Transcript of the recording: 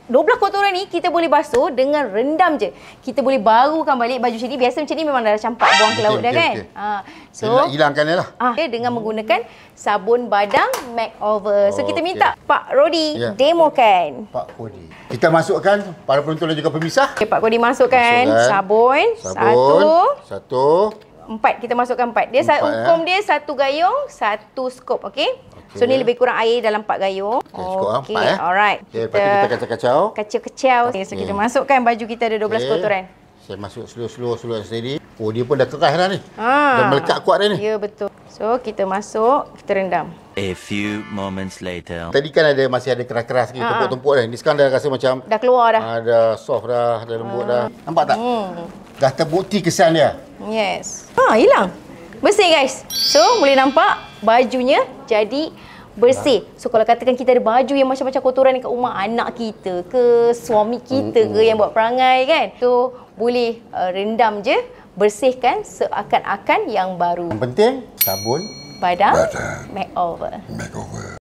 12 kotoran ni kita boleh basuh dengan rendam je. Kita boleh barukan balik baju macam ni. Biasa macam ni memang dah campak buang ke laut dah kan. So nak hilangkan dia lah. Dengan menggunakan sabun badang makeover. So kita minta Pak Rodi demokan. Pak Rodi. Kita masukkan para penonton dan juga pemisah. Pak Rodi masukkan sabun. Satu. 4. Kita masukkan 4. Dia hukum dia 1 gayung, 1 skop, okey? So ni lebih kurang air dalam 4 gayung. Okey, 4 alright. Lepas tu kita kacau-kacau. Kacau-kacau. So kita masukkan baju kita ada 12 kotoran. Saya masuk slow steady. Oh, dia pun dah keras dah ni. Dah melekat kuat dah ni. Ya, betul. So kita masuk, kita rendam. A few moments later. Tadi kan masih ada keras-keras sikit, tumpuk-tumpuk dah. Ni sekarang dah rasa macam dah keluar dah. Dah soft dah, dah lembut dah. Nampak tak? Dah terbukti kesan dia. Yes. Hilang. Bersih guys. So boleh nampak bajunya jadi bersih. So kalau katakan kita ada baju yang macam-macam kotoran dekat rumah anak kita ke, suami kita ke yang buat perangai kan. So boleh rendam je, bersihkan seakan-akan yang baru. Yang penting sabun badang makeover.